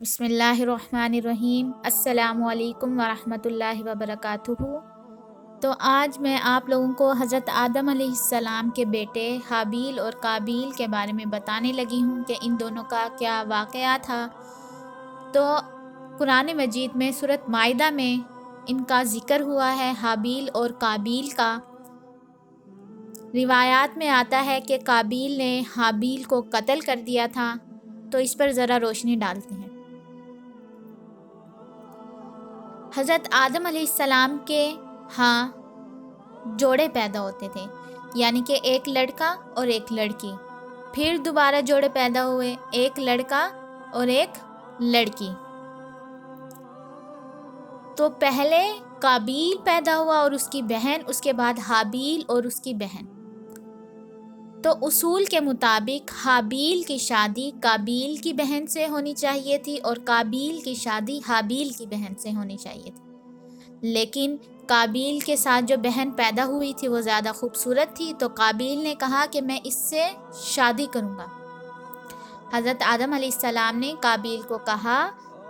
بسم اللہ الرحمن الرحیم۔ السلام علیکم ورحمۃ اللہ وبرکاتہ۔ تو آج میں آپ لوگوں کو حضرت آدم علیہ السلام کے بیٹے حابیل اور قابیل کے بارے میں بتانے لگی ہوں کہ ان دونوں کا کیا واقعہ تھا۔ تو قرآن مجید میں سورۃ مائدہ میں ان کا ذکر ہوا ہے، حابیل اور قابیل کا۔ روایات میں آتا ہے کہ قابیل نے حابیل کو قتل کر دیا تھا، تو اس پر ذرا روشنی ڈالتے ہیں۔ حضرت آدم علیہ السلام کے ہاں جوڑے پیدا ہوتے تھے، یعنی کہ ایک لڑکا اور ایک لڑکی۔ پھر دوبارہ جوڑے پیدا ہوئے، ایک لڑکا اور ایک لڑکی۔ تو پہلے قابیل پیدا ہوا اور اس کی بہن، اس کے بعد حابیل اور اس کی بہن۔ تو اصول کے مطابق حابیل کی شادی قابیل کی بہن سے ہونی چاہیے تھی اور قابیل کی شادی حابیل کی بہن سے ہونی چاہیے تھی، لیکن قابیل کے ساتھ جو بہن پیدا ہوئی تھی وہ زیادہ خوبصورت تھی، تو قابیل نے کہا کہ میں اس سے شادی کروں گا۔ حضرت آدم علیہ السلام نے قابیل کو کہا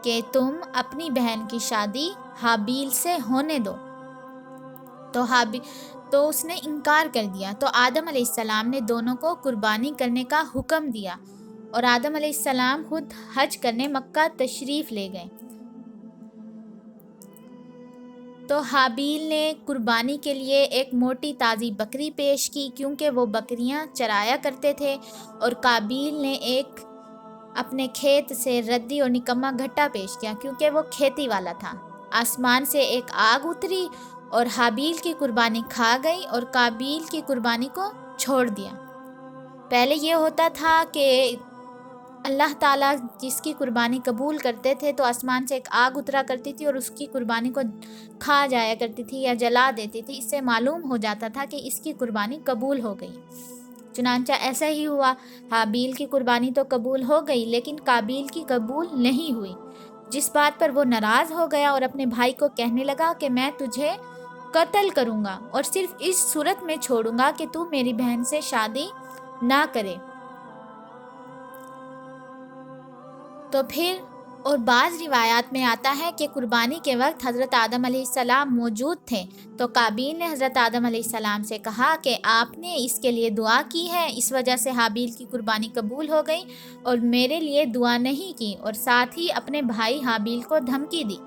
کہ تم اپنی بہن کی شادی حابیل سے ہونے دو، تو اس نے انکار کر دیا۔ تو آدم علیہ السلام نے دونوں کو قربانی کرنے کا حکم دیا اور آدم علیہ السلام خود حج کرنے مکہ تشریف لے گئے۔ تو حابیل نے قربانی کے لیے ایک موٹی تازی بکری پیش کی، کیونکہ وہ بکریاں چرایا کرتے تھے، اور قابیل نے ایک اپنے کھیت سے ردی اور نکما گھٹا پیش کیا، کیونکہ وہ کھیتی والا تھا۔ آسمان سے ایک آگ اتری اور حابیل کی قربانی کھا گئی اور قابیل کی قربانی کو چھوڑ دیا۔ پہلے یہ ہوتا تھا کہ اللہ تعالیٰ جس کی قربانی قبول کرتے تھے تو آسمان سے ایک آگ اترا کرتی تھی اور اس کی قربانی کو کھا جایا کرتی تھی یا جلا دیتی تھی۔ اس سے معلوم ہو جاتا تھا کہ اس کی قربانی قبول ہو گئی۔ چنانچہ ایسا ہی ہوا، حابیل کی قربانی تو قبول ہو گئی لیکن قابیل کی قبول نہیں ہوئی، جس بات پر وہ ناراض ہو گیا اور اپنے بھائی کو کہنے لگا کہ میں تجھے قتل کروں گا اور صرف اس صورت میں چھوڑوں گا کہ تو میری بہن سے شادی نہ کرے۔ تو پھر اور بعض روایات میں آتا ہے کہ قربانی کے وقت حضرت آدم علیہ السلام موجود تھے، تو قابیل نے حضرت آدم علیہ السلام سے کہا کہ آپ نے اس کے لیے دعا کی ہے، اس وجہ سے حابیل کی قربانی قبول ہو گئی، اور میرے لیے دعا نہیں کی، اور ساتھ ہی اپنے بھائی حابیل کو دھمکی دی۔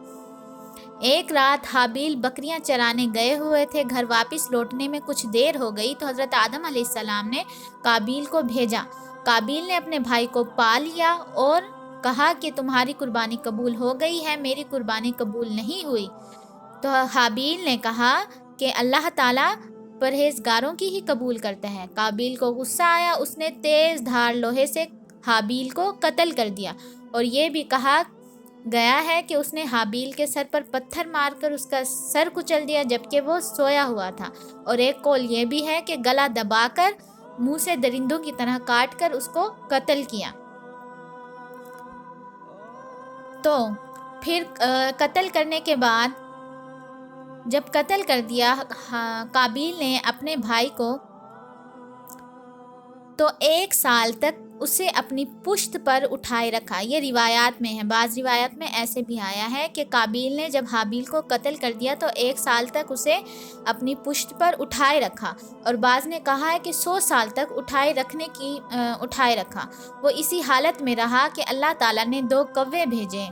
ایک رات حابیل بکریاں چرانے گئے ہوئے تھے، گھر واپس لوٹنے میں کچھ دیر ہو گئی تو حضرت آدم علیہ السلام نے قابیل کو بھیجا۔ قابیل نے اپنے بھائی کو پا لیا اور کہا کہ تمہاری قربانی قبول ہو گئی ہے، میری قربانی قبول نہیں ہوئی۔ تو حابیل نے کہا کہ اللہ تعالیٰ پرہیزگاروں کی ہی قبول کرتا ہے۔ قابیل کو غصہ آیا، اس نے تیز دھار لوہے سے حابیل کو قتل کر دیا، اور یہ بھی کہا گیا ہے کہ اس نے حابیل کے سر پر پتھر مار کر اس کا سر کچل دیا جبکہ وہ سویا ہوا تھا، اور ایک قول یہ بھی ہے کہ گلا دبا کر منہ سے درندوں کی طرح کاٹ کر اس کو قتل کیا۔ تو پھر قتل کرنے کے بعد جب قتل کر دیا قابیل نے اپنے بھائی کو، تو 1 سال تک اسے اپنی پشت پر اٹھائے رکھا۔ یہ روایات میں ہے، بعض روایات میں ایسے بھی آیا ہے کہ قابیل نے جب حابیل کو قتل کر دیا تو 1 سال تک اسے اپنی پشت پر اٹھائے رکھا، اور بعض نے کہا ہے کہ 100 سال تک اٹھائے رکھا۔ وہ اسی حالت میں رہا کہ اللہ تعالیٰ نے 2 کوے بھیجے،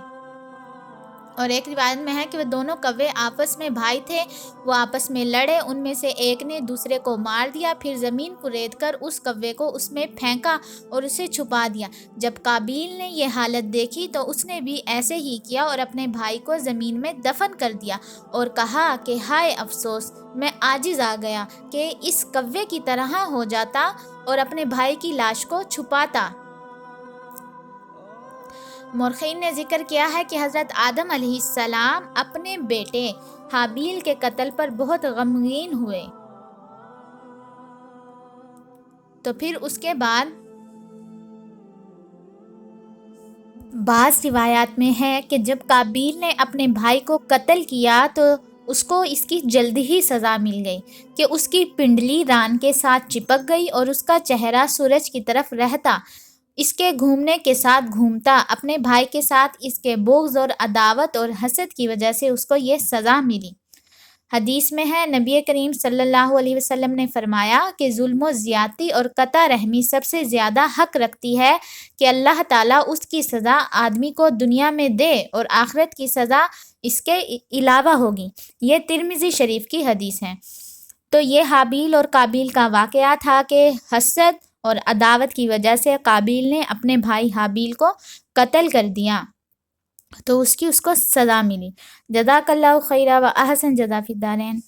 اور ایک روایت میں ہے کہ وہ دونوں کوے آپس میں بھائی تھے، وہ آپس میں لڑے، ان میں سے ایک نے دوسرے کو مار دیا، پھر زمین کو رید کر اس کوے کو اس میں پھینکا اور اسے چھپا دیا۔ جب قابیل نے یہ حالت دیکھی تو اس نے بھی ایسے ہی کیا اور اپنے بھائی کو زمین میں دفن کر دیا، اور کہا کہ ہائے افسوس، میں عاجز آ گیا کہ اس کوے کی طرح ہو جاتا اور اپنے بھائی کی لاش کو چھپاتا۔ مورخین نے ذکر کیا ہے کہ حضرت آدم علیہ السلام اپنے بیٹے حابیل کے قتل پر بہت غمگین ہوئے۔ تو پھر اس کے بعد بعض روایات میں ہے کہ جب قابیل نے اپنے بھائی کو قتل کیا تو اس کو اس کی جلدی ہی سزا مل گئی کہ اس کی پنڈلی ران کے ساتھ چپک گئی اور اس کا چہرہ سورج کی طرف رہتا، اس کے گھومنے کے ساتھ گھومتا، اپنے بھائی کے ساتھ اس کے بغض اور عداوت اور حسد کی وجہ سے اس کو یہ سزا ملی۔ حدیث میں ہے، نبی کریم صلی اللہ علیہ وسلم نے فرمایا کہ ظلم و زیادتی اور قطع رحمی سب سے زیادہ حق رکھتی ہے کہ اللہ تعالیٰ اس کی سزا آدمی کو دنیا میں دے اور آخرت کی سزا اس کے علاوہ ہوگی۔ یہ ترمذی شریف کی حدیث ہے۔ تو یہ حابیل اور قابیل کا واقعہ تھا کہ حسد اور عداوت کی وجہ سے قابیل نے اپنے بھائی حابیل کو قتل کر دیا، تو اس کو سزا ملی۔ جزاک اللہ خیرہ و احسن جزا فی الدارین۔